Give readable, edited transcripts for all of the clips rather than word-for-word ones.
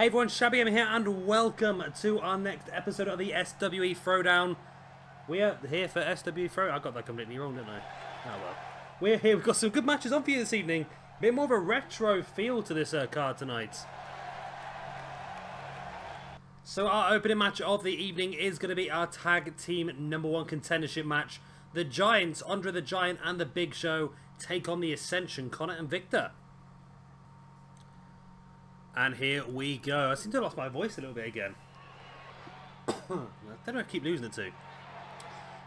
Hey everyone, Shabby I'm here and welcome to our next episode of the SWE Throwdown. We are here for SWE Throw. I got that completely wrong, didn't I? Oh well. We're here, we've got some good matches on for you this evening. A bit more of a retro feel to this card tonight. So our opening match of the evening is going to be our tag team #1 contendership match. The Giants, Andre the Giant and the Big Show take on the Ascension, Connor and Victor. And here we go. I seem to have lost my voice a little bit again. I don't know if I keep losing it to.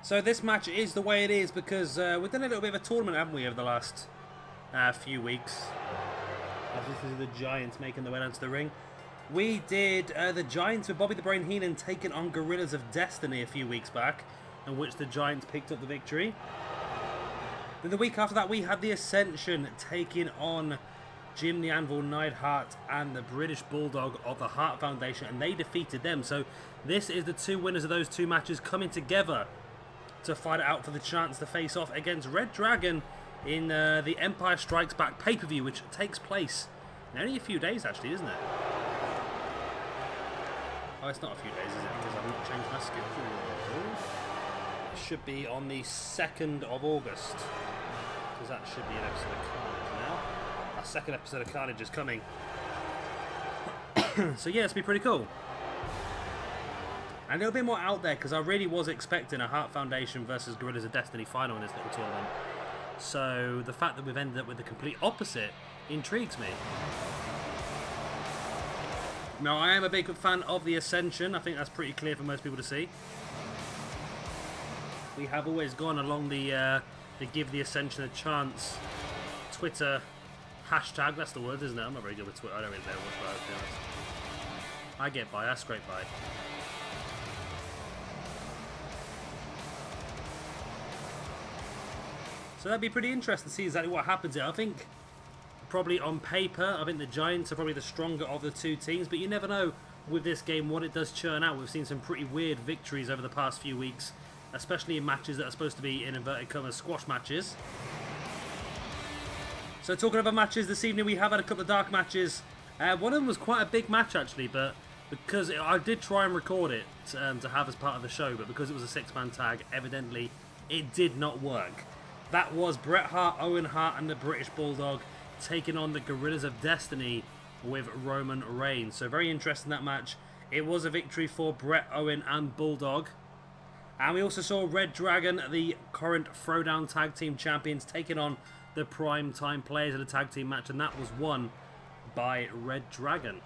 So this match is the way it is because we've done a little bit of a tournament, haven't we, over the last few weeks. This is the Giants making their way down to the ring. We did the Giants with Bobby the Brain Heenan taking on Gorillas of Destiny a few weeks back, in which the Giants picked up the victory. Then the week after that we had the Ascension taking on Jim the Anvil Neidhart and the British Bulldog of the Hart Foundation, and they defeated them. So this is the two winners of those two matches coming together to fight it out for the chance to face off against Red Dragon in the Empire Strikes Back pay-per-view, which takes place in only a few days actually, isn't it? Oh, it's not a few days, is it? Because I've not changed my schedule. It should be on the 2nd of August, because that should be an episode of Carnage now. Our second episode of Carnage is coming. So yeah, it's be pretty cool. And a little bit more out there, because I really was expecting a Hart Foundation versus Gorillas of Destiny final in this little tournament. So the fact that we've ended up with the complete opposite intrigues me. Now, I am a big fan of the Ascension. I think that's pretty clear for most people to see. We have always gone along the give the Ascension a chance Twitter hashtag. That's the word, isn't it? I'm not very good with Twitter. I don't really know what's about it, to be honest. I get by. I scrape by. So that'd be pretty interesting to see exactly what happens here. I think probably on paper, I think the Giants are probably the stronger of the two teams, but you never know with this game what it does churn out. We've seen some pretty weird victories over the past few weeks, especially in matches that are supposed to be, in inverted commas, squash matches. So talking about matches this evening, we have had a couple of dark matches. One of them was quite a big match actually, but because I did try and record it to have as part of the show, but because it was a 6-man tag, evidently it did not work. That was Bret Hart, Owen Hart and the British Bulldog taking on the Gorillas of Destiny with Roman Reigns. So very interesting, that match. It was a victory for Bret, Owen and Bulldog. And we also saw Red Dragon, the current Throwdown Tag Team Champions, taking on the Prime Time Players in a tag team match, and that was won by Red Dragon.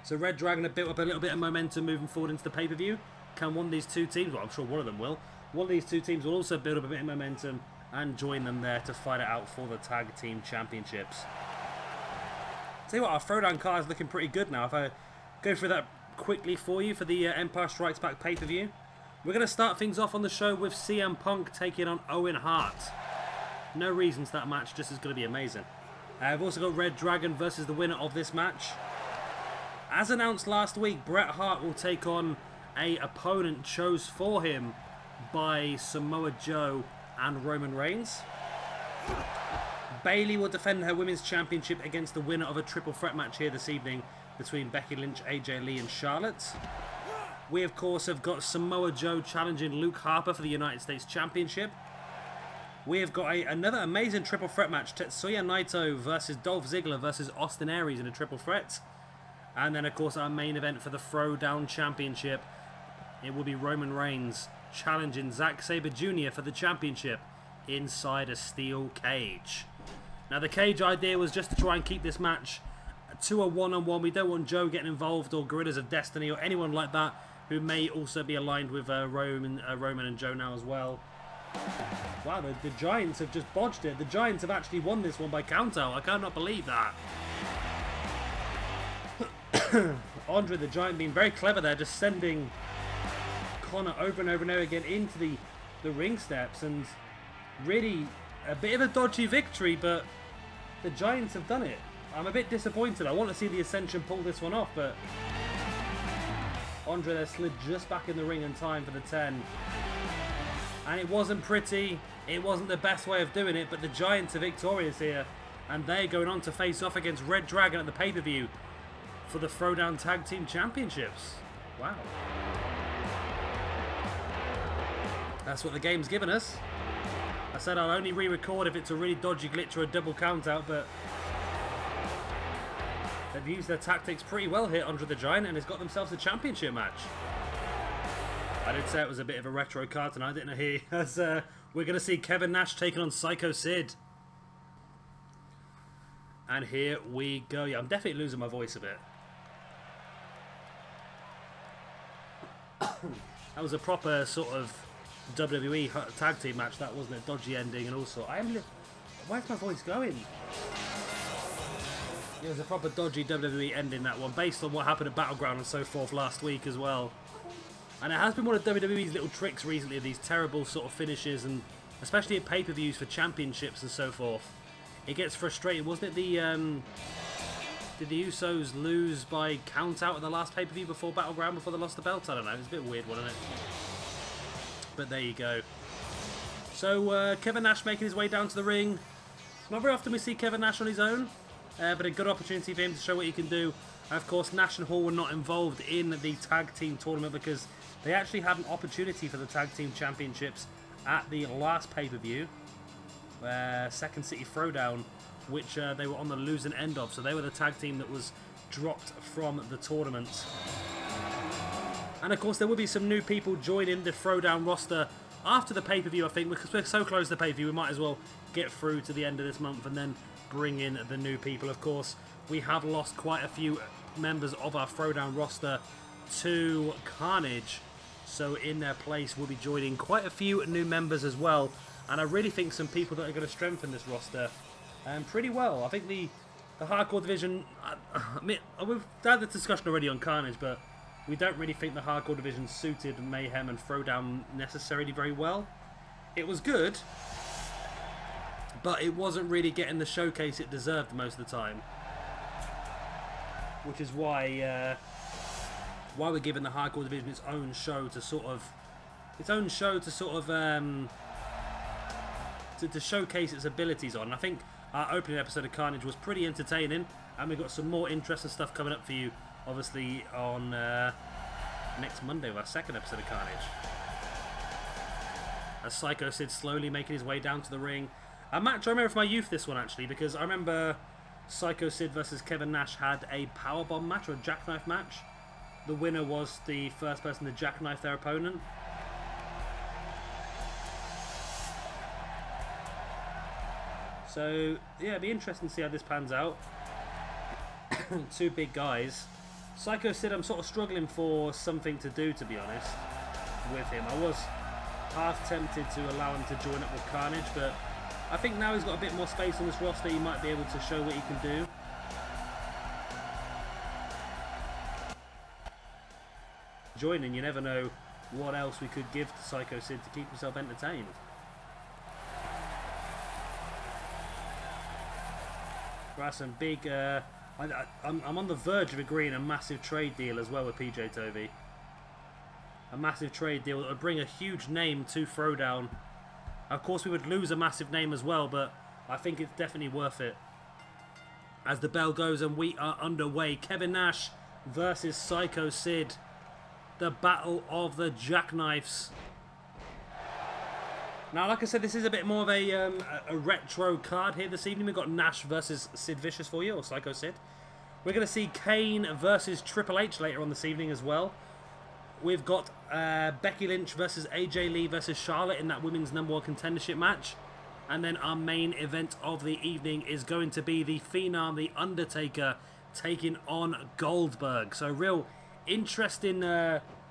So Red Dragon have built up a little bit of momentum moving forward into the pay-per-view. Can one of these two teams, well I'm sure one of them will, one of these two teams will also build up a bit of momentum and join them there to fight it out for the Tag Team Championships. Tell you what, our Throwdown card is looking pretty good now. If I go through that quickly for you for the Empire Strikes Back pay-per-view. We're going to start things off on the show with CM Punk taking on Owen Hart. No reasons that match, just is going to be amazing. We've also got Red Dragon versus the winner of this match. As announced last week, Bret Hart will take on a opponent chose for him by Samoa Joe and Roman Reigns. Bayley will defend her Women's Championship against the winner of a triple threat match here this evening between Becky Lynch, AJ Lee and Charlotte. We of course have got Samoa Joe challenging Luke Harper for the United States Championship. We have got another amazing triple threat match, Tetsuya Naito versus Dolph Ziggler versus Austin Aries in a triple threat. And then of course our main event for the Throwdown Championship, it will be Roman Reigns challenging Zack Sabre Jr. for the championship inside a steel cage. Now the cage idea was just to try and keep this match to a one-on-one. We don't want Joe getting involved or Gorillas of Destiny or anyone like that who may also be aligned with Roman and Joe now as well. Wow, the Giants have just bodged it. The Giants have actually won this one by countout. I cannot believe that. Andre the Giant being very clever there, just sending Connor over and over and over again into the ring steps, and really a bit of a dodgy victory, but the Giants have done it. I'm a bit disappointed. I want to see the Ascension pull this one off, but Andre there slid just back in the ring in time for the 10. And it wasn't pretty, it wasn't the best way of doing it, but the Giants are victorious here, and they're going on to face off against Red Dragon at the pay-per-view for the Throwdown Tag Team Championships. Wow. That's what the game's given us. I said I'll only re-record if it's a really dodgy glitch or a double count-out, but they've used their tactics pretty well here, Andre the Giant, and has got themselves a championship match. I did say it was a bit of a retro card tonight, didn't I? Here, as we're going to see Kevin Nash taking on Psycho Sid. And here we go. Yeah, I'm definitely losing my voice a bit. That was a proper sort of WWE tag team match. That wasn't a dodgy ending and all sorts. Where's my voice going? It was a proper dodgy WWE ending, that one, based on what happened at Battleground and so forth last week as well. And it has been one of WWE's little tricks recently, these terrible sort of finishes, and especially at pay-per-views for championships and so forth. It gets frustrating. Wasn't it the did the Usos lose by count-out at the last pay-per-view before Battleground, before they lost the belt? I don't know. It's a bit weird, wasn't it? But there you go. So Kevin Nash making his way down to the ring. Not very often we see Kevin Nash on his own, but a good opportunity for him to show what he can do. Of course, Nash and Hall were not involved in the tag team tournament because they actually had an opportunity for the tag team championships at the last pay-per-view, Second City Throwdown, which they were on the losing end of. So they were the tag team that was dropped from the tournament. And of course there will be some new people joining the Throwdown roster after the pay-per-view, I think, because we're so close to the pay-per-view, we might as well get through to the end of this month and then bring in the new people. Of course, we have lost quite a few members of our Throwdown roster to Carnage, so in their place we'll be joining quite a few new members as well, and I really think some people that are going to strengthen this roster pretty well. I think the hardcore division, I mean, we've had the discussion already on Carnage, but we don't really think the hardcore division suited Mayhem and Throwdown necessarily very well. It was good, but it wasn't really getting the showcase it deserved most of the time, which is why we're giving the hardcore division its own show to sort of to showcase its abilities on. And I think our opening episode of Carnage was pretty entertaining, and we've got some more interesting stuff coming up for you, obviously, on next Monday with our second episode of Carnage. As Psycho Sid slowly making his way down to the ring. A match I remember from my youth, this one, actually, because I remember Psycho Sid versus Kevin Nash had a powerbomb match, or a jackknife match. The winner was the first person to jackknife their opponent. So, yeah, it'd be interesting to see how this pans out. Two big guys. Psycho Sid, I'm sort of struggling for something to do, to be honest, with him. I was half tempted to allow him to join up with Carnage, but I think now he's got a bit more space on this roster, he might be able to show what he can do. Joining, you never know what else we could give to Psycho Sid to keep himself entertained. Right, some big, I'm on the verge of agreeing a massive trade deal as well with PJ Tovey. A massive trade deal that would bring a huge name to Throwdown. Of course we would lose a massive name as well, but I think it's definitely worth it. As the bell goes and we are underway, Kevin Nash versus Psycho Sid. The battle of the jackknives. Now, like I said, this is a bit more of a retro card here this evening. We've got Nash versus Sid Vicious for you, or Psycho Sid. We're going to see Kane versus Triple H later on this evening as well. We've got Becky Lynch versus AJ Lee versus Charlotte in that women's #1 contendership match. And then our main event of the evening is going to be the Phenom, the Undertaker, taking on Goldberg. So real interesting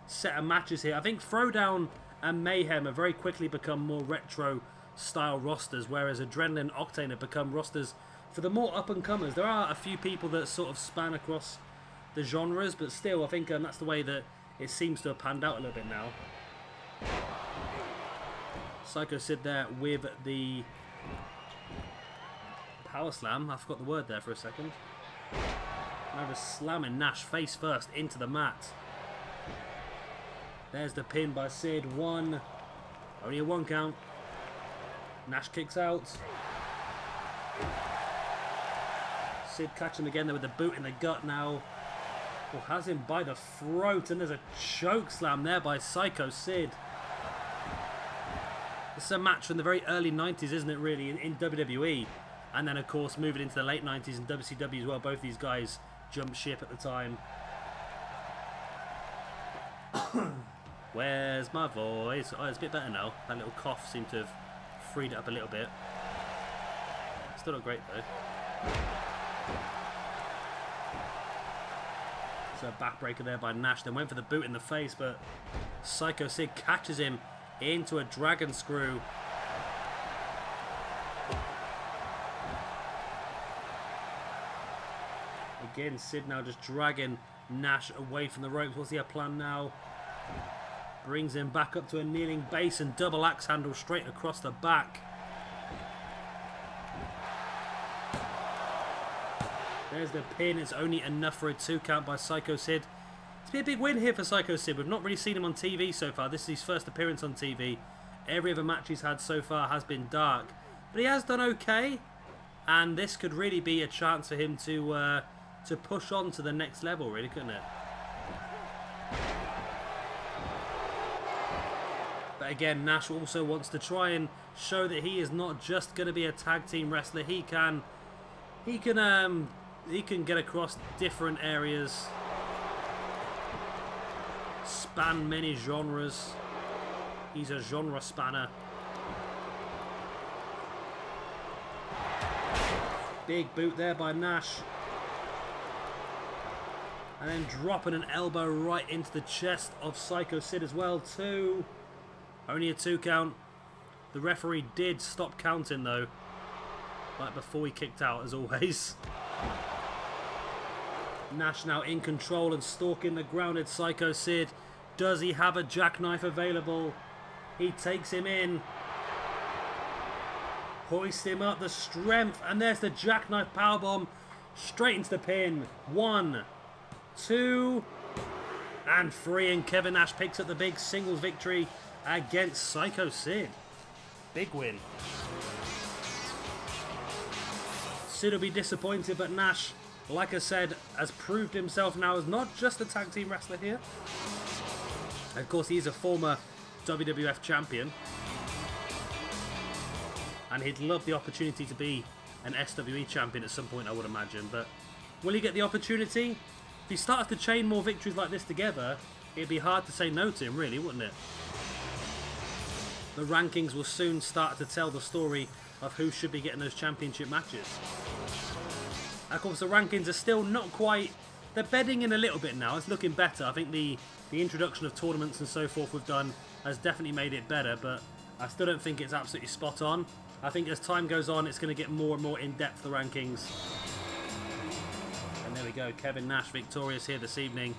set of matches here. I think Throwdown and Mayhem have very quickly become more retro style rosters, whereas Adrenaline and Octane have become rosters for the more up and comers. There are a few people that sort of span across the genres, but still I think that's the way that it seems to have panned out a little bit now. Psycho Sid there with the power slam. I forgot the word there for a second. Now just slamming Nash face first into the mat. There's the pin by Sid. One. Only a 1 count. Nash kicks out. Sid catching him again there with the boot in the gut now. Well, has him by the throat, and there's a choke slam there by Psycho Sid. This is a match from the very early 90s, isn't it, really, in WWE? And then, of course, moving into the late 90s in WCW as well. Both these guys jumped ship at the time. Where's my voice? Oh, it's a bit better now. That little cough seemed to have freed it up a little bit. Still not great, though. So a backbreaker there by Nash. Then went for the boot in the face, but Psycho Sid catches him into a dragon screw. Again, Sid now just dragging Nash away from the ropes. What's he have planned now? Brings him back up to a kneeling base and double axe handle straight across the back. There's the pin. It's only enough for a 2 count by Psycho Sid. It's been a big win here for Psycho Sid. We've not really seen him on TV so far. This is his first appearance on TV. Every other match he's had so far has been dark. But he has done okay. And this could really be a chance for him to push on to the next level, really, couldn't it? But again, Nash also wants to try and show that he is not just going to be a tag team wrestler. He can get across different areas, span many genres. He's a genre spanner. Big boot there by Nash. And then dropping an elbow right into the chest of Psycho Sid as well, too. Only a 2 count. The referee did stop counting, though. Like before he kicked out, as always. Nash now in control and stalking the grounded Psycho Sid. Does he have a jackknife available? He takes him in. Hoists him up, the strength. And there's the jackknife powerbomb. Straight into the pin. 1, 2, and 3. And Kevin Nash picks up the big singles victory against Psycho Sid. Big win. Sid will be disappointed, but Nash, like I said, has proved himself now as not just a tag team wrestler here. Of course, he's a former WWF champion. And he'd love the opportunity to be an SWE champion at some point, I would imagine. But will he get the opportunity? If he starts to chain more victories like this together, it'd be hard to say no to him, really, wouldn't it? The rankings will soon start to tell the story of who should be getting those championship matches. Of course, the rankings are still not quite... They're bedding in a little bit now. It's looking better. I think the introduction of tournaments and so forth we've done has definitely made it better, but I still don't think it's absolutely spot on. I think as time goes on, it's going to get more and more in-depth, the rankings. And there we go. Kevin Nash victorious here this evening,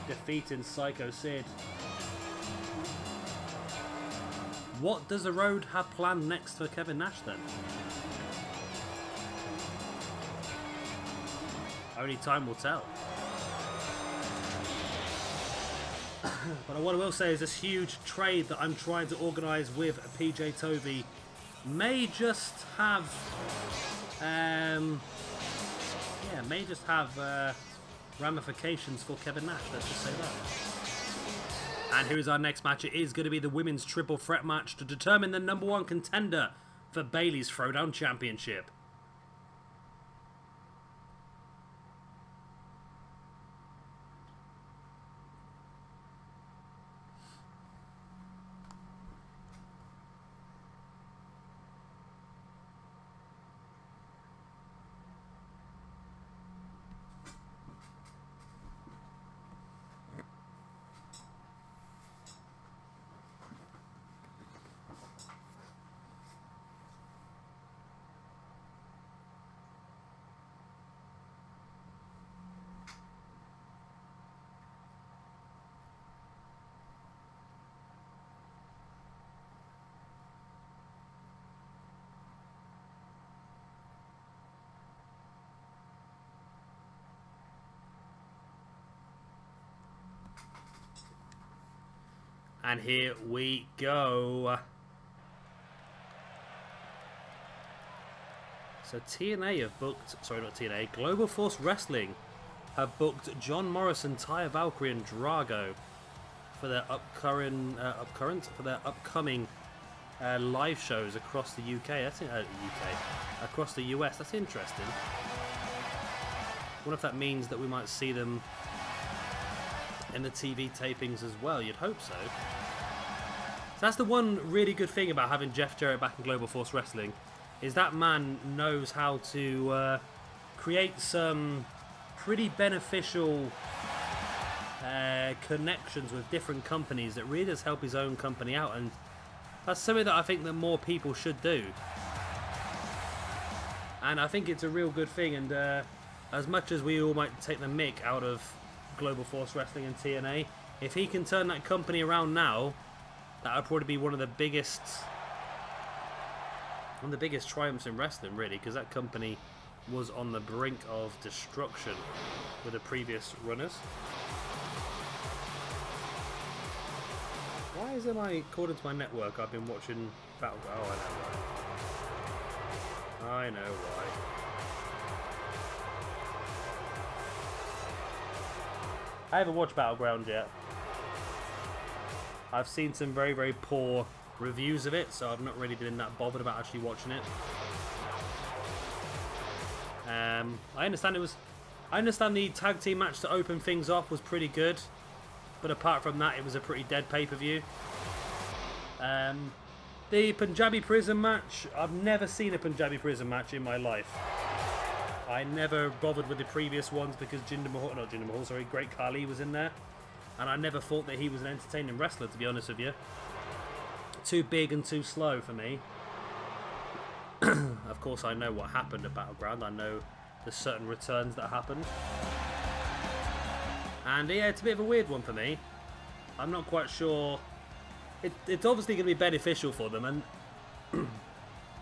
defeating Psycho Sid. What does the road have planned next for Kevin Nash then? Only time will tell. But what I will say is this huge trade that I'm trying to organise with PJ Tovey may just have, ramifications for Kevin Nash. Let's just say that. And here's our next match. It is going to be the women's triple threat match to determine the #1 contender for Bayley's Throwdown Championship. And here we go. So TNA have booked, sorry not TNA, Global Force Wrestling have booked John Morrison, Taya Valkyrie, and Drago for their upcoming live shows across the UK. That's across the US. That's interesting. I wonder if that means that we might see them in the TV tapings as well. You'd hope so. So that's the one really good thing about having Jeff Jarrett back in Global Force Wrestling, is that man knows how to create some pretty beneficial connections with different companies that really does help his own company out, and that's something that I think that more people should do. And I think it's a real good thing, and as much as we all might take the mick out of Global Force Wrestling and TNA, if he can turn that company around now, that would probably be one of the biggest triumphs in wrestling, really, because that company was on the brink of destruction with the previous runners. Why isn't according to my network, I've been watching Battleground? Oh, I know why. I haven't watched Battleground yet. I've seen some very, very poor reviews of it, so I've not really been that bothered about actually watching it. I understand the tag team match to open things off was pretty good, but apart from that, it was a pretty dead pay-per-view. The Punjabi Prison match, I've never seen a Punjabi Prison match in my life. I never bothered with the previous ones because Great Khali was in there, and I never thought that he was an entertaining wrestler, to be honest with you. Too big and too slow for me. Of course, I know what happened at Battleground. I know the certain returns that happened. And yeah, it's a bit of a weird one for me. I'm not quite sure. It's obviously going to be beneficial for them,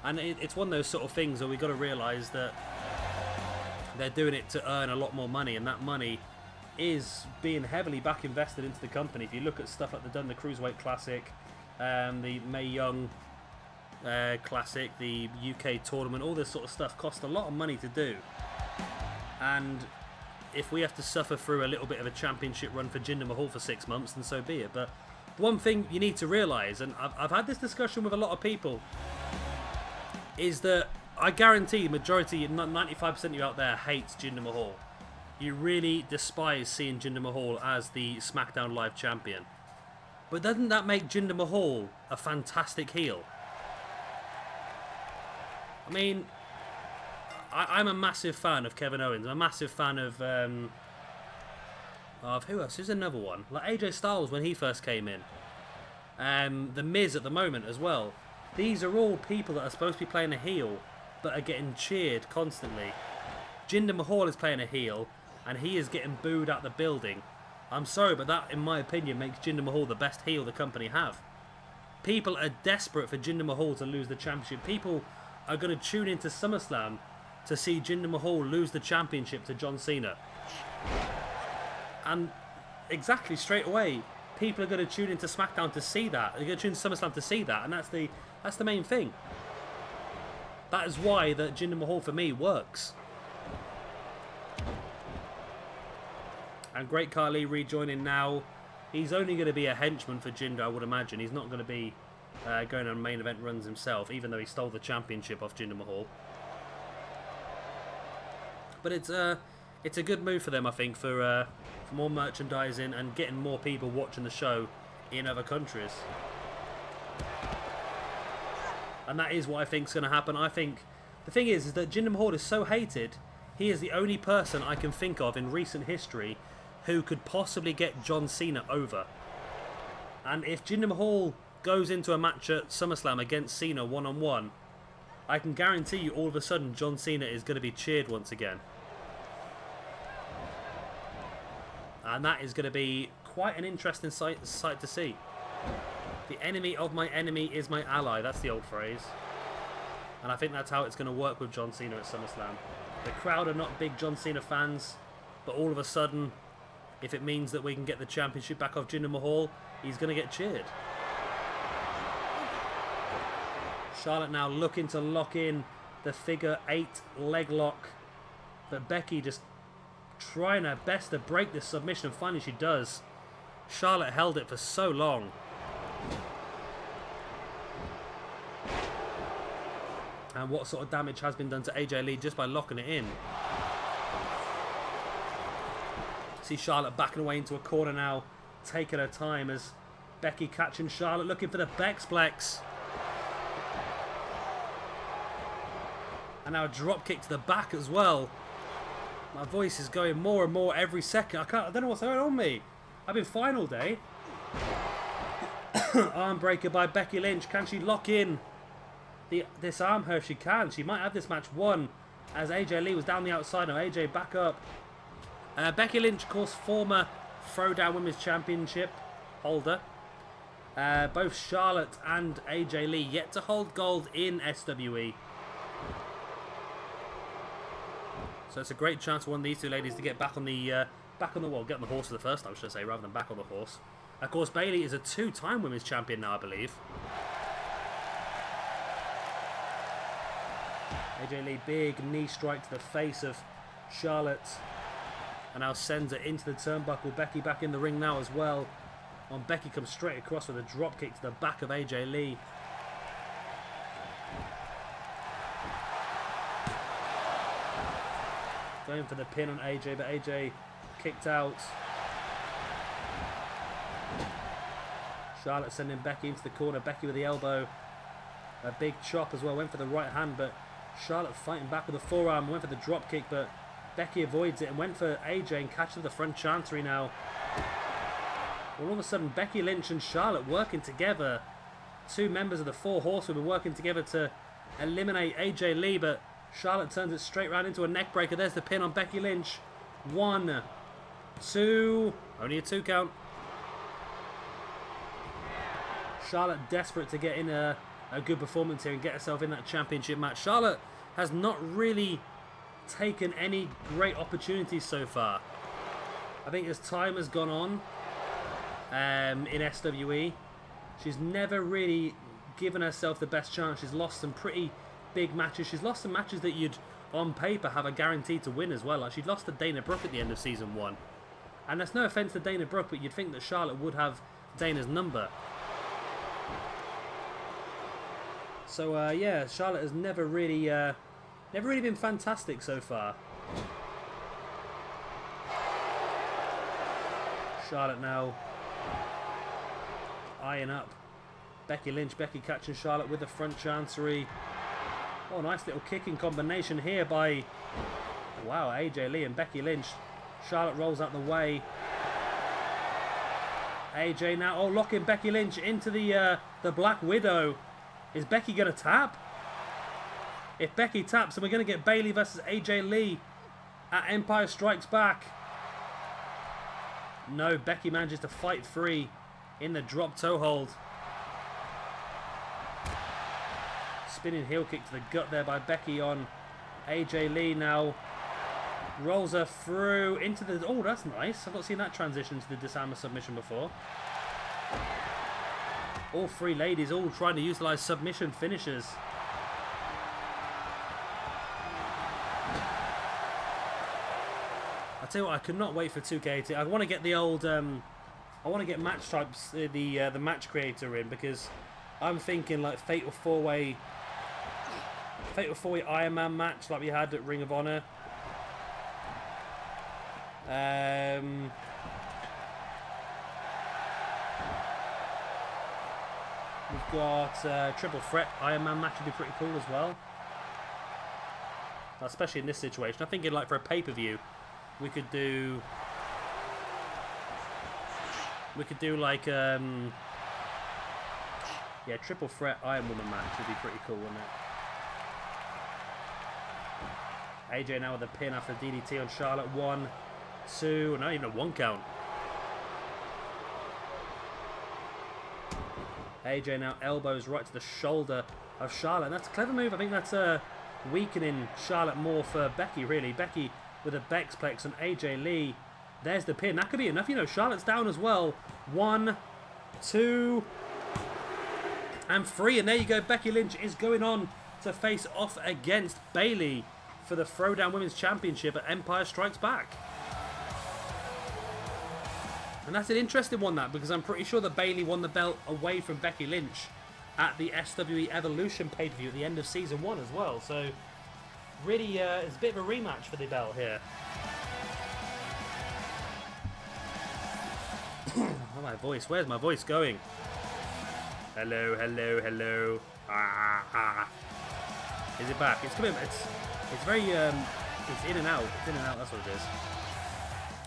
and it's one of those sort of things where we've got to realise that they're doing it to earn a lot more money, and that money is being heavily back invested into the company. If you look at stuff like the Cruiserweight Classic, the Mae Young Classic, the UK tournament, all this sort of stuff cost a lot of money to do. And if we have to suffer through a little bit of a championship run for Jinder Mahal for 6 months, then so be it. But one thing you need to realise, and I've had this discussion with a lot of people, is that I guarantee majority, 95% of you out there hates Jinder Mahal. You really despise seeing Jinder Mahal as the SmackDown Live champion. But doesn't that make Jinder Mahal a fantastic heel? I mean, I'm a massive fan of Kevin Owens. I'm a massive fan of who else? Who's another one? Like AJ Styles when he first came in. The Miz at the moment as well. These are all people that are supposed to be playing a heel, but are getting cheered constantly. Jinder Mahal is playing a heel, and he is getting booed out the building. I'm sorry, but that, in my opinion, makes Jinder Mahal the best heel the company have. People are desperate for Jinder Mahal to lose the championship. People are going to tune into SummerSlam to see Jinder Mahal lose the championship to John Cena. And exactly, straight away, people are going to tune into SmackDown to see that. They're going to tune into SummerSlam to see that, and that's the main thing. That is why that Jinder Mahal, for me, works. And Great Khali rejoining now. He's only going to be a henchman for Jinder, I would imagine. He's not going to be going on main event runs himself, even though he stole the championship off Jinder Mahal. But it's a good move for them, I think, for more merchandising and getting more people watching the show in other countries. And that is what I think is going to happen. I think the thing is that Jinder Mahal is so hated. He is the only person I can think of in recent history who could possibly get John Cena over. And if Jinder Mahal goes into a match at SummerSlam against Cena one-on-one, I can guarantee you all of a sudden John Cena is going to be cheered once again. And that is going to be quite an interesting sight to see. The enemy of my enemy is my ally. That's the old phrase. And I think that's how it's going to work with John Cena at SummerSlam. The crowd are not big John Cena fans, but all of a sudden, if it means that we can get the championship back off Jinder Mahal, he's going to get cheered. Charlotte now looking to lock in the figure 8 leg lock, but Becky just trying her best to break this submission, and finally she does. Charlotte held it for so long. And what sort of damage has been done to AJ Lee just by locking it in. See Charlotte backing away into a corner now, taking her time as Becky catching Charlotte, looking for the Bexplex. And now a drop kick to the back as well. My voice is going more and more every second. I don't know what's going on with me. I've been fine all day. Arm breaker by Becky Lynch. Can she lock in? Disarm her if she can. She might have this match won as AJ Lee was down the outside. Now AJ back up. Becky Lynch, of course, former Throwdown Women's Championship holder. Both Charlotte and AJ Lee yet to hold gold in SWE. So it's a great chance for one of these two ladies to get back on the well, get on the horse for the first time, should I say, rather than back on the horse. Of course, Bayley is a two-time women's champion now, I believe. AJ Lee, big knee strike to the face of Charlotte. And now sends it into the turnbuckle. Becky back in the ring now as well. And Becky comes straight across with a drop kick to the back of AJ Lee. Going for the pin on AJ, but AJ kicked out. Charlotte sending Becky into the corner. Becky with the elbow. A big chop as well. Went for the right hand, but Charlotte fighting back with the forearm. Went for the drop kick, but Becky avoids it and went for AJ and catches the front chancery now. All of a sudden, Becky Lynch and Charlotte working together. Two members of the Four Horsewomen working together to eliminate AJ Lee, but Charlotte turns it straight round into a neck breaker. There's the pin on Becky Lynch. 1, 2, only a 2 count. Charlotte desperate to get in a good performance here and get herself in that championship match. Charlotte has not really taken any great opportunities so far. I think as time has gone on in SWE, she's never really given herself the best chance. She's lost some pretty big matches. She's lost some matches that you'd on paper have a guarantee to win as well. Like she'd lost to Dana Brooke at the end of season 1, and that's no offense to Dana Brooke, but you'd think that Charlotte would have Dana's number. So yeah, Charlotte has never really been fantastic so far. Charlotte now eyeing up Becky Lynch. Becky catching Charlotte with the front chancery. Oh, nice little kicking combination here by, wow, AJ Lee and Becky Lynch. Charlotte rolls out the way. AJ now, oh, locking Becky Lynch into the Black Widow. Is Becky going to tap? If Becky taps, then we're going to get Bayley versus AJ Lee at Empire Strikes Back. No, Becky manages to fight free in the drop toe hold. Spinning heel kick to the gut there by Becky on AJ Lee now. Rolls her through into the... Oh, that's nice. I've not seen that transition to the disarmer submission before. All three ladies all trying to utilise submission finishers. I tell you what, I could not wait for 2K18. I want to get the old... I want to get match types, the match creator in, because I'm thinking like Fatal 4-Way Iron Man match like we had at Ring of Honor. We've got Triple Threat Iron Man match would be pretty cool as well. Especially in this situation. I'm thinking like for a pay-per-view, we could do like yeah, Triple Threat Iron Woman match would be pretty cool, wouldn't it? AJ now with the pin after DDT on Charlotte. 1, 2, not even a 1 count. AJ now elbows right to the shoulder of Charlotte. And that's a clever move. I think that's weakening Charlotte more for Becky, really. Becky with a Bexplex on AJ Lee. There's the pin. That could be enough. You know, Charlotte's down as well. 1, 2, and 3. And there you go. Becky Lynch is going on to face off against Bayley for the Throwdown Women's Championship at Empire Strikes Back. And that's an interesting one, that, because I'm pretty sure that Bayley won the belt away from Becky Lynch at the SWE Evolution pay-per-view at the end of Season 1 as well. So, really, it's a bit of a rematch for the belt here. Oh, my voice. Where's my voice going? Hello, hello, hello. Ah. Is it back? It's coming. It's very, it's in and out. It's in and out, that's what it is.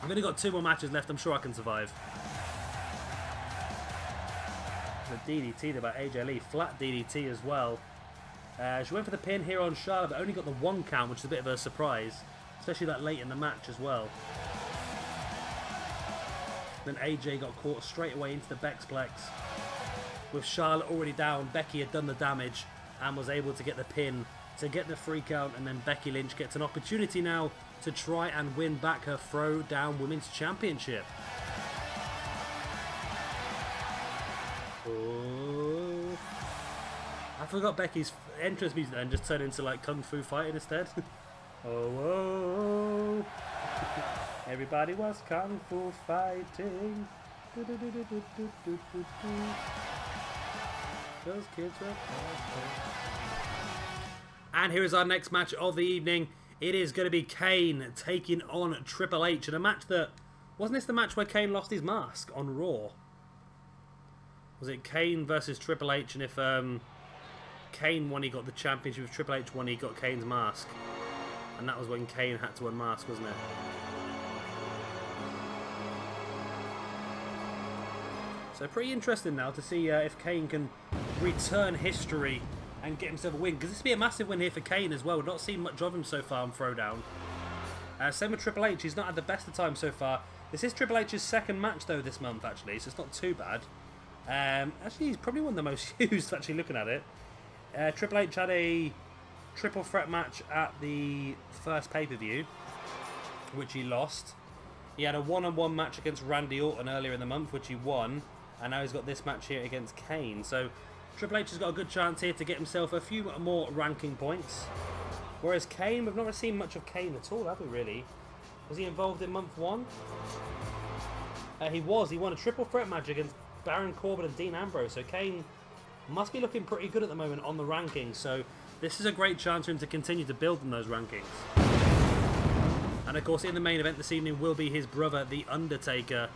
I've only got 2 more matches left. I'm sure I can survive. The DDT there by AJ Lee. Flat DDT as well. She went for the pin here on Charlotte, but only got the 1 count, which is a bit of a surprise. Especially that late in the match as well. Then AJ got caught straight away into the Bexplex. With Charlotte already down, Becky had done the damage and was able to get the pin to get the 3 count, and then Becky Lynch gets an opportunity now to try and win back her Throwdown Women's Championship. Oh. I forgot Becky's entrance music and just turned into like Kung Fu fighting instead. Oh. Everybody was Kung Fu fighting. Those kids were awesome. And here is our next match of the evening. It is going to be Kane taking on Triple H in a match that... Wasn't this the match where Kane lost his mask on Raw? Was it Kane versus Triple H, and if Kane won, he got the championship. If Triple H won, he got Kane's mask. And that was when Kane had to unmask, wasn't it? So pretty interesting now to see if Kane can return history and get himself a win, because this would be a massive win here for Kane as well. We've not seen much of him so far on Throwdown. Same with Triple H, he's not had the best of times so far. This is Triple H's 2nd match though this month actually, so it's not too bad. Actually, he's probably one of the most used, actually looking at it. Triple H had a triple threat match at the first pay-per-view, which he lost. He had a one-on-one match against Randy Orton earlier in the month, which he won. And now he's got this match here against Kane. So Triple H has got a good chance here to get himself a few more ranking points. Whereas Kane, we've not really seen much of Kane at all, have we really? Was he involved in month 1? He was. He won a triple threat match against Baron Corbin and Dean Ambrose. So Kane must be looking pretty good at the moment on the rankings. So this is a great chance for him to continue to build on those rankings. And of course, in the main event this evening will be his brother, The Undertaker.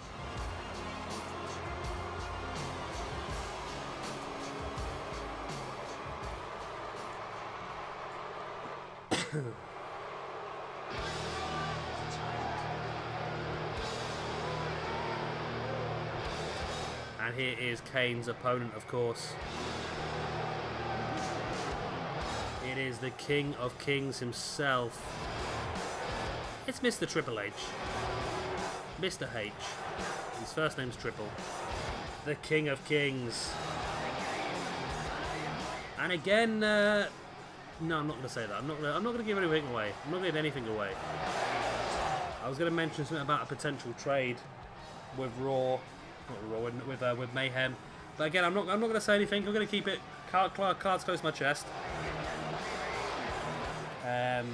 And here is Kane's opponent, of course. It is the King of Kings himself. It's Mr. Triple H. Mr. H. His first name's Triple. The King of Kings. And again, no, I'm not going to say that. I'm not going to give anything away. I'm not giving anything away. I was going to mention something about a potential trade with Raw, not Raw, with Mayhem. But again, I'm not going to say anything. I'm going to keep it cards close to my chest. But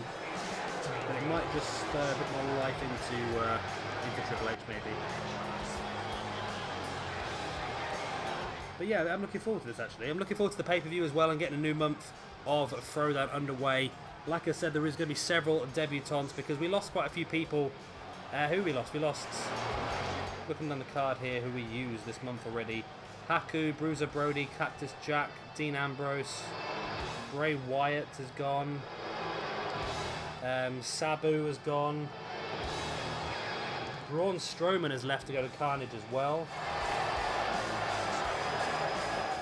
it might just spur a bit more life into Triple H maybe. But yeah, I'm looking forward to this actually. I'm looking forward to the pay-per-view as well and getting a new month of Throwdown underway. Like I said, there is going to be several debutantes because we lost quite a few people. Who we lost? We lost, looking down the card here, who we used this month already. Haku, Bruiser Brody, Cactus Jack, Dean Ambrose, Bray Wyatt is gone. Sabu has gone. Braun Strowman has left to go to Carnage as well.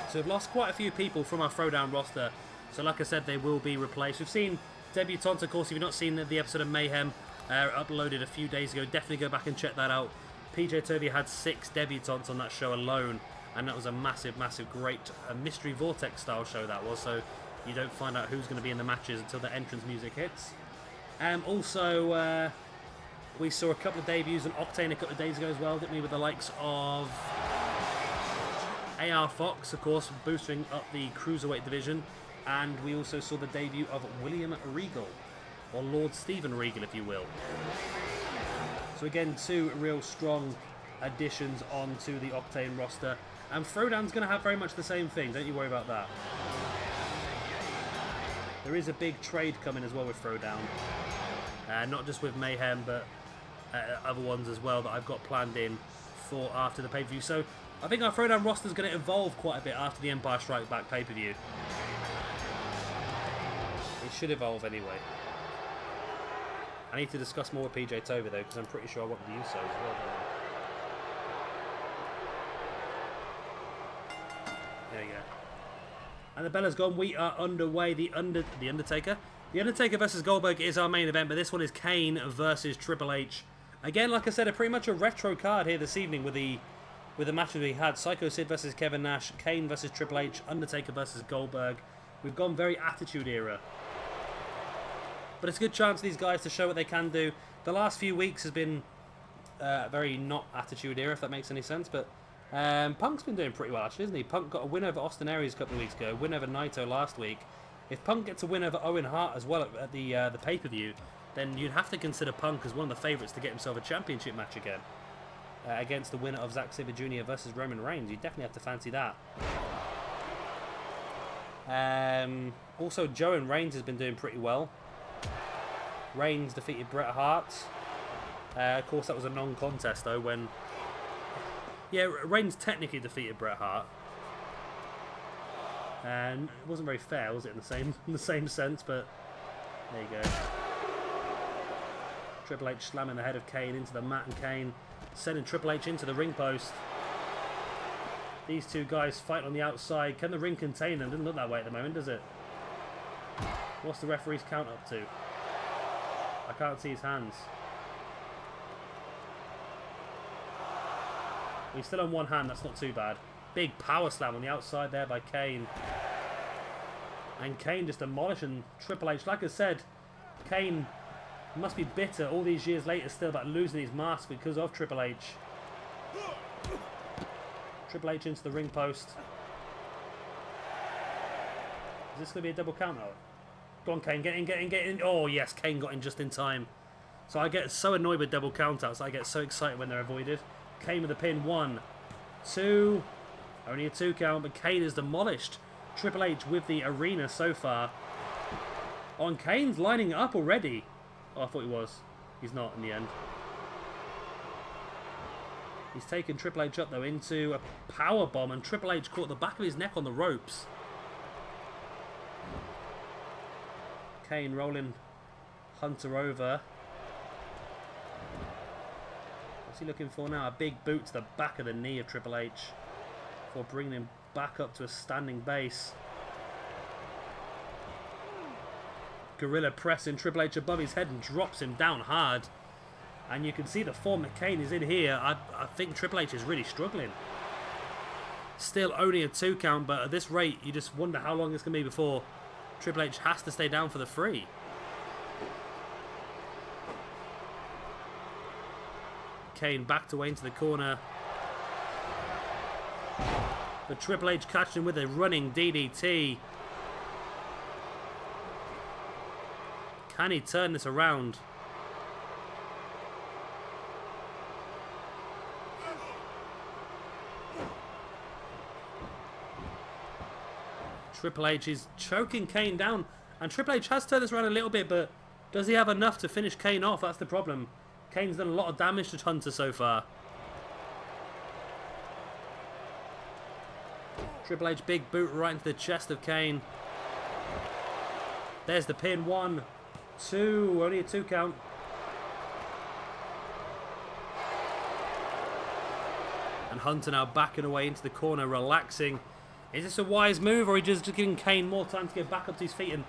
So we've lost quite a few people from our Throwdown roster. So like I said, they will be replaced. We've seen debutantes, of course. If you've not seen the episode of Mayhem uploaded a few days ago, definitely go back and check that out. PJ Toby had 6 debutantes on that show alone, and that was a massive, massive, great Mystery Vortex style show that was. So you don't find out who's going to be in the matches until the entrance music hits. Also, we saw a couple of debuts in Octane a couple of days ago as well, didn't we, with the likes of AR Fox, of course, boosting up the Cruiserweight division. And we also saw the debut of William Regal, or Lord Stephen Regal, if you will. So again, 2 real strong additions onto the Octane roster. And Throwdown's going to have very much the same thing. Don't you worry about that. There is a big trade coming as well with Throwdown. Not just with Mayhem, but other ones as well that I've got planned in for after the pay-per-view. So I think our Throwdown roster is going to evolve quite a bit after the Empire Strikes Back pay-per-view. It should evolve anyway. I need to discuss more with PJ Toby though, because I'm pretty sure I want the Usos as well. There you go. And the bell has gone. We are underway. The Undertaker versus Goldberg is our main event, but this one is Kane versus Triple H. Again, like I said, pretty much a retro card here this evening with the matches we had. Psycho Sid versus Kevin Nash, Kane versus Triple H, Undertaker versus Goldberg. We've gone very Attitude Era. But it's a good chance for these guys to show what they can do. The last few weeks has been very not Attitude Era, if that makes any sense. But Punk's been doing pretty well, actually, isn't he? Punk got a win over Austin Aries a couple of weeks ago, win over Naito last week. If Punk gets a win over Owen Hart as well at the pay-per-view, then you'd have to consider Punk as one of the favourites to get himself a championship match again. Against the winner of Zack Sabre Jr. versus Roman Reigns. You definitely have to fancy that. Also, Joe and Reigns has been doing pretty well. Reigns defeated Bret Hart. Of course, that was a non-contest, though, when... Yeah, Reigns technically defeated Bret Hart. And it wasn't very fair, was it, in the same sense, but there you go. Triple H slamming the head of Kane into the mat, and Kane sending Triple H into the ring post. These two guys fight on the outside. Can the ring contain them? Doesn't look that way at the moment, does it? What's the referee's count up to? I can't see his hands. He's still on one hand, that's not too bad. Big power slam on the outside there by Kane. And Kane just demolishing Triple H. Like I said, Kane must be bitter all these years later still about losing his mask because of Triple H. Triple H into the ring post. Is this going to be a double count out? Go on, Kane, get in. Oh, yes, Kane got in just in time. So I get so annoyed with double countouts. I get so excited when they're avoided. Kane with the pin. 1, 2. Only a 2 count, but Kane is demolished. Triple H with the arena so far. On Kane's lining it up already. Oh, I thought he was. He's not in the end. He's taken Triple H up, though, into a power bomb, and Triple H caught the back of his neck on the ropes. Kane rolling Hunter over. What's he looking for now? A big boot to the back of the knee of Triple H before bringing him back up to a standing base. Gorilla pressing Triple H above his head and drops him down hard. And you can see the form that Kane is in here. I think Triple H is really struggling. Still only a 2 count, but at this rate, you just wonder how long it's going to be before Triple H has to stay down for the 3. Kane backed away into the corner. But Triple H catching him with a running DDT. Can he turn this around? Triple H is choking Kane down. And Triple H has turned this around a little bit, but does he have enough to finish Kane off? That's the problem. Kane's done a lot of damage to Hunter so far. Triple H big boot right into the chest of Kane. There's the pin. 1, 2. Only a 2 count. And Hunter now backing away into the corner, relaxing. Is this a wise move, or is he just giving Kane more time to get back up to his feet? And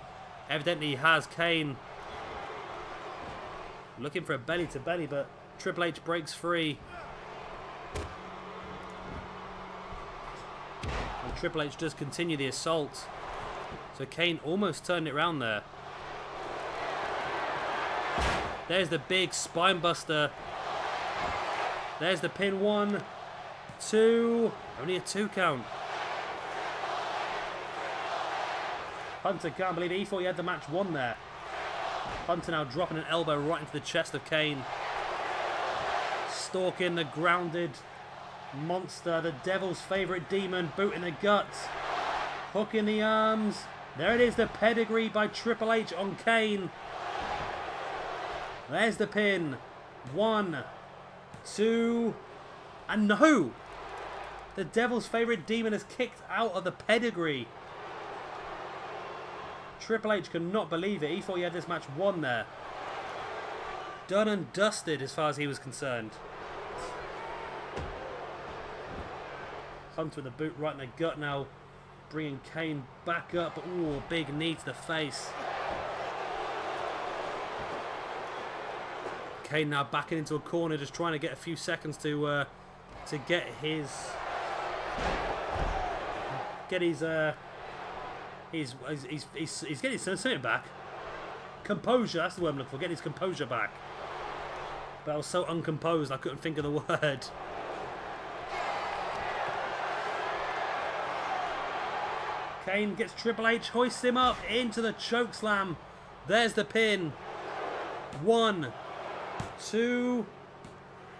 evidently he has. Kane looking for a belly to belly, but Triple H breaks free. And Triple H does continue the assault. So Kane almost turned it around there. There's the big spine buster. There's the pin. 1, 2. Only a 2 count. Hunter can't believe it. He thought he had the match won there. Hunter now dropping an elbow right into the chest of Kane. stalking the grounded monster, the devil's favourite demon, boot in the guts, hook in the arms. There it is, the pedigree by Triple H on Kane. There's the pin. 1, 2, and no! The devil's favourite demon is kicked out of the pedigree. Triple H could not believe it. He thought he had this match won there. Done and dusted as far as he was concerned. Hunter with the boot right in the gut now. Bringing Kane back up. Ooh, big knee to the face. Kane now backing into a corner, just trying to get a few seconds to get his he's getting something back. Composure, that's the word I'm looking for. Getting his composure back. But I was so uncomposed I couldn't think of the word. Kane gets Triple H, hoists him up into the chokeslam. There's the pin. 1, 2,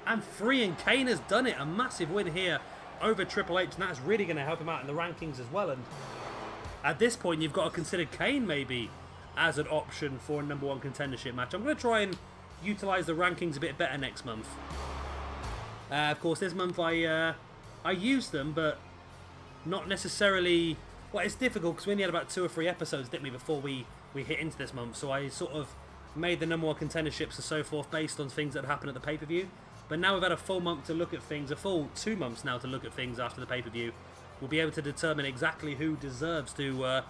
and 3, and Kane has done it. A massive win here over Triple H, and that's really going to help him out in the rankings as well. And at this point, you've got to consider Kane maybe as an option for a #1 contendership match. I'm going to try and utilise the rankings a bit better next month. Of course, this month I used them, but not necessarily. Well, it's difficult because we only had about 2 or 3 episodes, didn't we, before we hit into this month. So I sort of made the #1 contenderships and so forth based on things that happened at the pay-per-view. But now we've had a full month to look at things, a full 2 months now to look at things after the pay-per-view. We'll be able to determine exactly who deserves to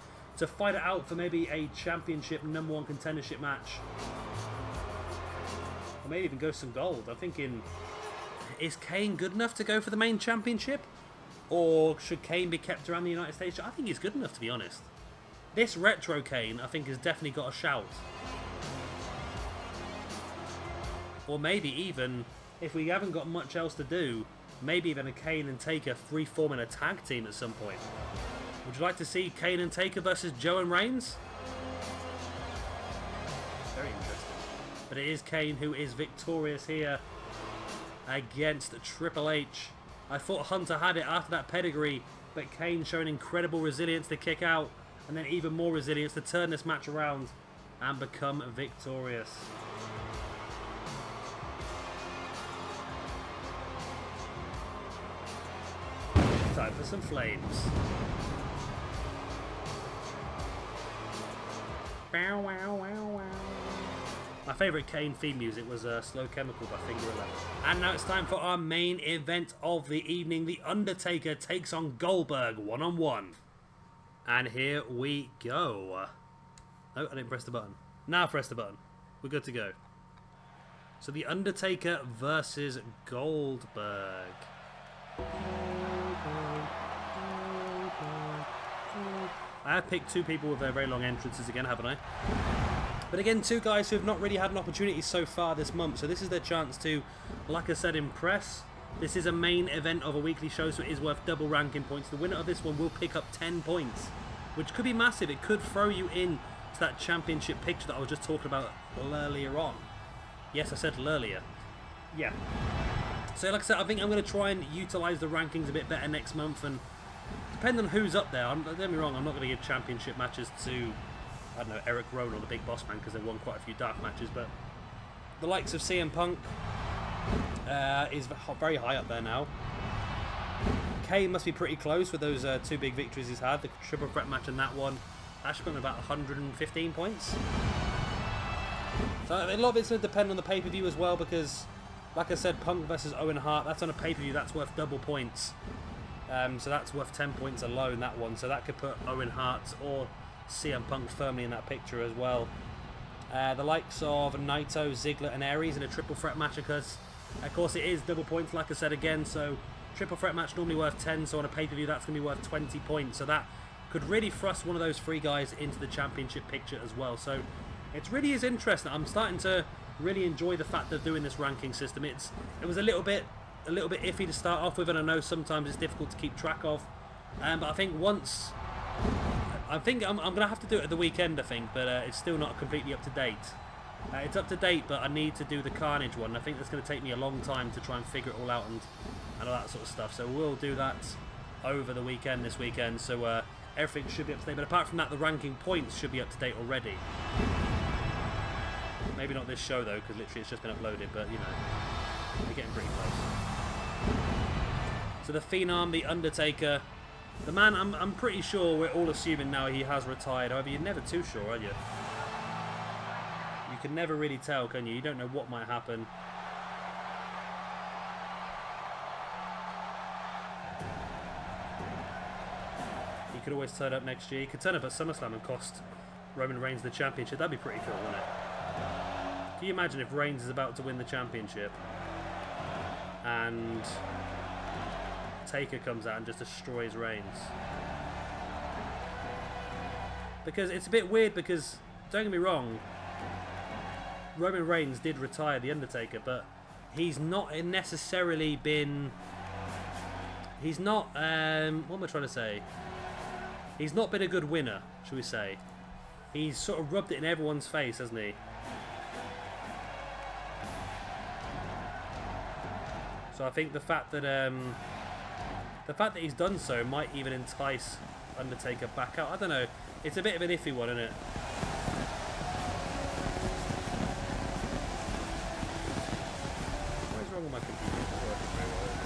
fight it out for maybe a championship #1 contendership match. Or maybe even go some gold. I'm thinking, is Kane good enough to go for the main championship? Or should Kane be kept around the United States? I think he's good enough, to be honest. This retro Kane, I think, has definitely got a shout. Or maybe even, if we haven't got much else to do, maybe even a Kane and Taker reforming a tag team at some point. Would you like to see Kane and Taker versus Joe and Reigns? Very interesting. But it is Kane who is victorious here against Triple H. I thought Hunter had it after that pedigree, but Kane showing incredible resilience to kick out, and then even more resilience to turn this match around and become victorious. Time for some flames. Bow, wow, wow, wow. My favourite Kane theme music was Slow Chemical by Finger 11. And now it's time for our main event of the evening. The Undertaker takes on Goldberg one-on-one. And here we go. No, I didn't press the button. Now press the button. We're good to go. So the Undertaker versus Goldberg. I have picked 2 people with their very long entrances again, haven't I? But again, 2 guys who have not really had an opportunity so far this month. So this is their chance to, like I said, impress. This is a main event of a weekly show, so it is worth double ranking points. The winner of this one will pick up 10 points, which could be massive. It could throw you in to that championship picture that I was just talking about earlier on. Yes, I said earlier. Yeah. So like I said, I think I'm going to try and utilise the rankings a bit better next month. And depending on who's up there, don't get me wrong, I'm not going to give championship matches to, I don't know, Eric Rowan or the Big Boss Man, because they've won quite a few dark matches, but the likes of CM Punk is very high up there now. Kane must be pretty close with those 2 big victories he's had. The triple threat match and that one, that's been about 115 points. So a lot of it's going to depend on the pay-per-view as well, because, like I said, Punk versus Owen Hart, that's on a pay-per-view, that's worth double points. So that's worth 10 points alone, that one. So that could put Owen Hart or CM Punk firmly in that picture as well. The likes of Naito, Ziggler and Aries in a triple threat match, because of course it is double points, like I said again. So triple threat match normally worth 10, so on a pay-per-view that's going to be worth 20 points. So that could really thrust one of those 3 guys into the championship picture as well. So it really is interesting. I'm starting to really enjoy the fact of doing this ranking system. It was a little bit iffy to start off with, and I know sometimes it's difficult to keep track of. But I think once, I'm going to have to do it at the weekend, I think, but it's still not completely up to date. It's up to date, but I need to do the Carnage one. I think that's going to take me a long time to try and figure it all out and all that sort of stuff. So we'll do that over the weekend, this weekend. So everything should be up to date. But apart from that, the ranking points should be up to date already. Maybe not this show, though, because literally it's just been uploaded. But, you know, we're getting pretty close. So the Phenom, the Undertaker, the man, I'm pretty sure we're all assuming now he has retired. However, you're never too sure, are you? You can never really tell, can you? You don't know what might happen. He could always turn up next year. He could turn up at SummerSlam and cost Roman Reigns the championship. That'd be pretty cool, wouldn't it? Can you imagine if Reigns is about to win the championship and Taker comes out and just destroys Reigns? Because it's a bit weird, because, don't get me wrong, Roman Reigns did retire the Undertaker, but he's not necessarily been... He's not... what am I trying to say? He's not been a good winner, shall we say. He's sort of rubbed it in everyone's face, hasn't he? So I think the fact that he's done so might even entice Undertaker back out. I don't know. It's a bit of an iffy one, isn't it? What is wrong with my computer? It's not working very well, is it?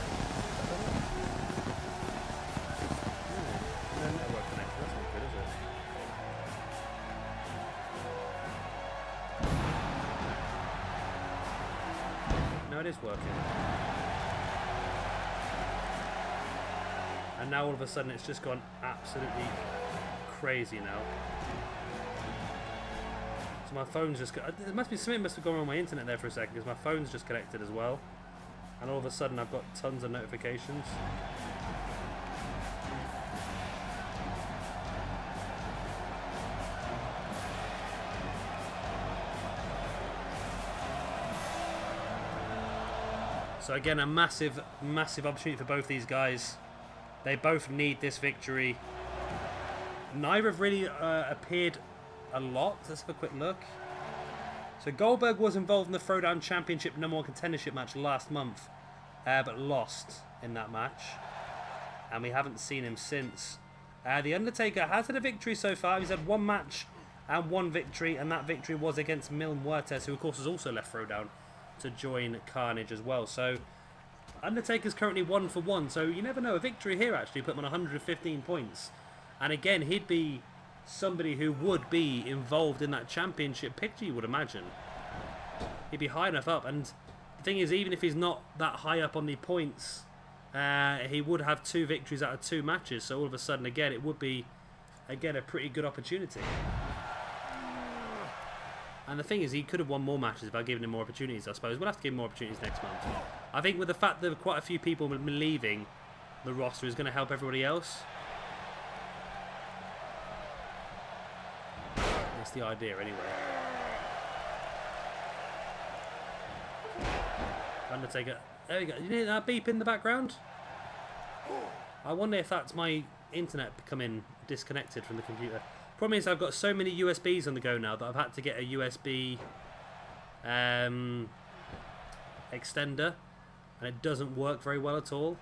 No network connection. That's not good, is it? No, it is working. And now all of a sudden it's just gone absolutely crazy now. So my phone's just... There must be something must have gone on my internet there for a second, because my phone's just connected as well. And all of a sudden I've got tons of notifications. So again, a massive, massive opportunity for both these guys. They both need this victory. Neither have really appeared a lot. Let's have a quick look. So Goldberg was involved in the Throwdown Championship #1 Contendership match last month, but lost in that match. And we haven't seen him since. The Undertaker has had a victory so far. He's had one match and one victory, and that victory was against Mil Muertes, who of course has also left Throwdown to join Carnage as well. So Undertaker's currently 1 for 1, so you never know. A victory here actually put him on 115 points. And again, he'd be somebody who would be involved in that championship picture, you would imagine. He'd be high enough up. And the thing is, even if he's not that high up on the points, he would have 2 victories out of 2 matches. So all of a sudden, again, it would be, again, a pretty good opportunity. And the thing is, he could have won more matches if I'd given him more opportunities, I suppose. We'll have to give him more opportunities next month. I think with the fact that quite a few people have been leaving the roster is going to help everybody else. That's the idea, anyway. Undertaker. There we go. You hear that beep in the background? I wonder if that's my internet becoming disconnected from the computer. Problem is, I've got so many USBs on the go now that I've had to get a USB extender, and it doesn't work very well at all.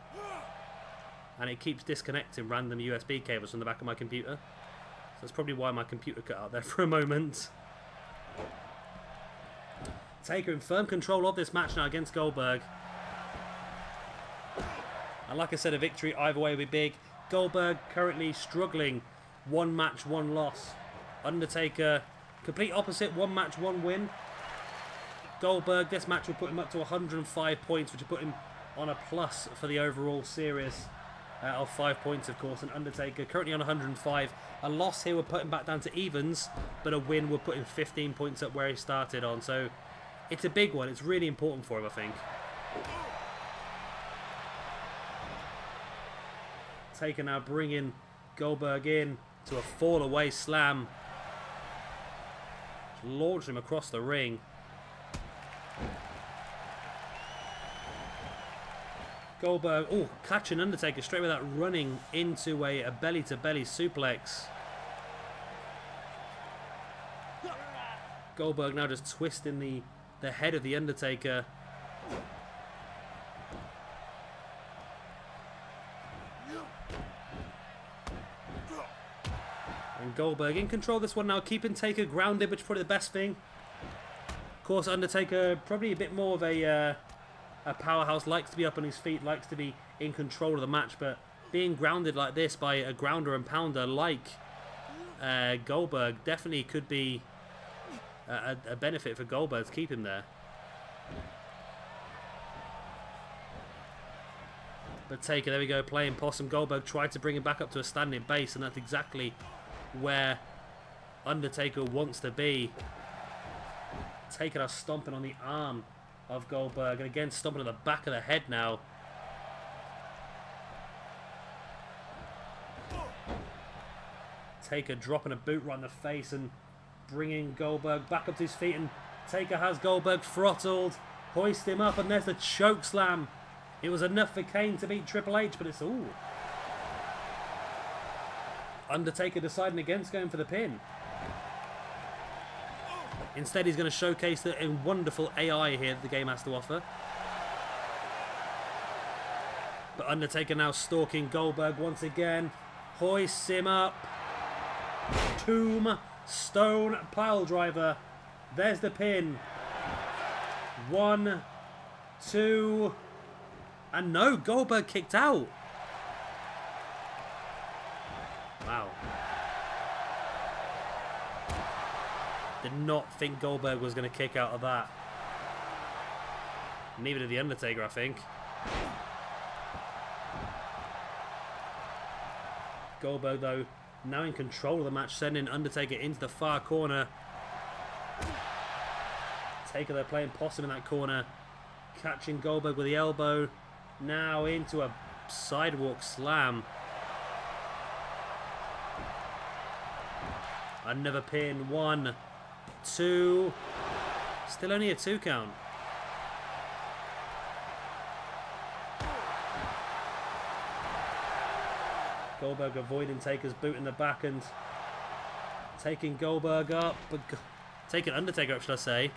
And it keeps disconnecting random USB cables from the back of my computer. So that's probably why my computer cut out there for a moment. Taker in firm control of this match now against Goldberg. And like I said, a victory either way would be big. Goldberg currently struggling. 1 match, 1 loss. Undertaker, complete opposite. 1 match, 1 win. Goldberg, this match will put him up to 105 points, which will put him on a plus for the overall series of 5 points, of course. And Undertaker currently on 105. A loss here will put him back down to evens, but a win will put him 15 points up where he started on. So it's a big one. It's really important for him, I think. Taker now bringing Goldberg in to a fall away slam. Launch him across the ring. Goldberg, oh, catching Undertaker straight with that, running into a belly-to-belly suplex. Goldberg now just twisting the head of the Undertaker. And Goldberg in control of this one now, keeping Taker grounded, which is probably the best thing. Of course, Undertaker probably a bit more of a powerhouse, likes to be up on his feet, likes to be in control of the match, but being grounded like this by a grounder and pounder like Goldberg definitely could be a benefit for Goldberg to keep him there. But Taker, there we go, playing possum. Goldberg tried to bring him back up to a standing base, and that's exactly where Undertaker wants to be. Taker now stomping on the arm of Goldberg, and again stomping on the back of the head now. Taker dropping a boot right in the face and bringing Goldberg back up to his feet, and Taker has Goldberg throttled, hoist him up, and there's the choke slam. It was enough for Kane to beat Triple H, but it's all. Undertaker deciding against going for the pin. Instead, he's going to showcase the wonderful AI here that the game has to offer. But Undertaker now stalking Goldberg once again. Hoists him up. Tombstone pile driver. There's the pin. 1, 2, and no, Goldberg kicked out. Wow. Did not think Goldberg was going to kick out of that. Neither did the Undertaker, I think. Goldberg, though, now in control of the match, sending Undertaker into the far corner. Taker, they're playing possum in that corner. Catching Goldberg with the elbow. Now into a sidewalk slam. Another pin. 1, 2. Still only a 2 count. Goldberg avoiding Taker's boot in the back and taking Goldberg up. But taking Undertaker up, should I say.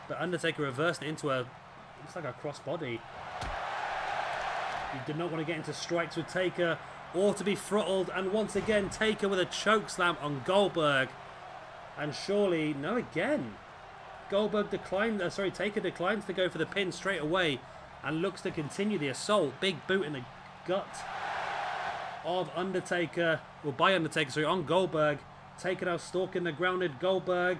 But Undertaker reversing it into a, looks like a crossbody. He did not want to get into strikes with Taker or to be throttled. And once again, Taker with a choke slam on Goldberg. And surely, no, again. Goldberg declined, Taker declines to go for the pin straight away and looks to continue the assault. Big boot in the gut of Undertaker, well, by Undertaker, sorry, on Goldberg. Taker now stalking the grounded Goldberg.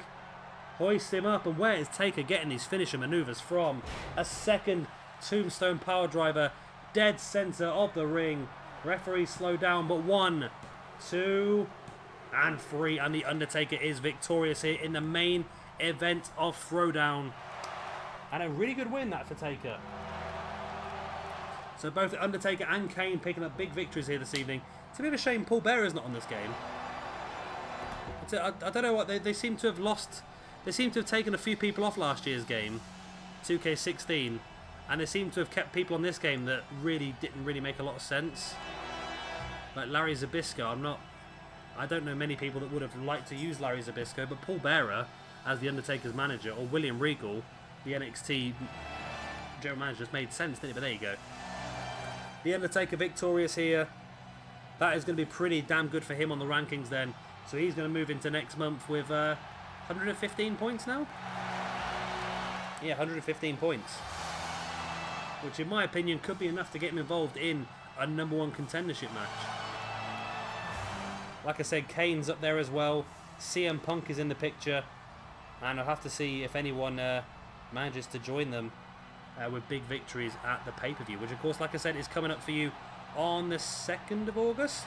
Hoists him up, and where is Taker getting these finisher maneuvers from? A second tombstone power driver, dead center of the ring. Referee slow down, but 1, 2, and 3, and the Undertaker is victorious here in the main event of Throwdown. And a really good win that for Taker. So both Undertaker and Kane picking up big victories here this evening. It's a bit of a shame Paul Bearer's not on this game. I don't know what, they seem to have lost. They seem to have taken a few people off last year's game, 2K16, and they seem to have kept people on this game that really didn't really make a lot of sense. Like Larry Zbyszko, I don't know many people that would have liked to use Larry Zbyszko, but Paul Bearer as the Undertaker's manager, or William Regal, the NXT general manager, just made sense, didn't it? But there you go. The Undertaker victorious here. That is going to be pretty damn good for him on the rankings then. So he's going to move into next month with 115 points now? Yeah, 115 points. Which in my opinion could be enough to get him involved in a #1 contendership match. Like I said, Kane's up there as well. CM Punk is in the picture. And I'll have to see if anyone manages to join them with big victories at the pay-per-view. Which of course, like I said, is coming up for you on the 2nd of August.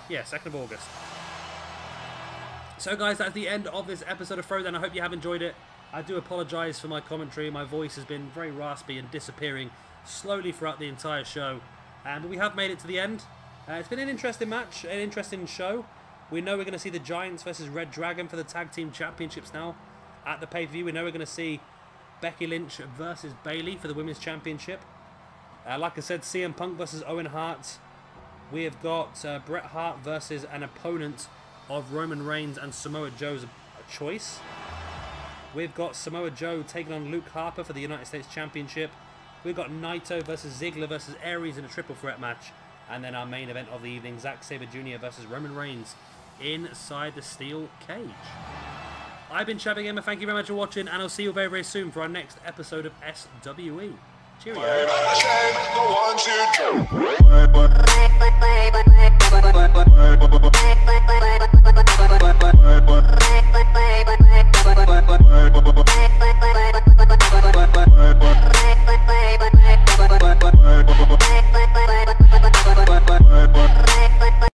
Yeah, 2nd of August. So guys, that's the end of this episode of Throwdown. I hope you have enjoyed it. I do apologise for my commentary. My voice has been very raspy and disappearing slowly throughout the entire show. But we have made it to the end. It's been an interesting match, an interesting show. We know we're going to see the Giants versus Red Dragon for the Tag Team Championships now at the pay-per-view. We know we're going to see Becky Lynch versus Bayley for the Women's Championship. Like I said, CM Punk versus Owen Hart. We have got Bret Hart versus an opponent of Roman Reigns and Samoa Joe's choice. We've got Samoa Joe taking on Luke Harper for the United States Championship. We've got Naito versus Ziggler versus Aries in a triple threat match. And then our main event of the evening, Zack Sabre Jr. versus Roman Reigns inside the steel cage. I've been Shabby Gamer, thank you very much for watching, and I'll see you very, very soon for our next episode of SWE. Cheerio.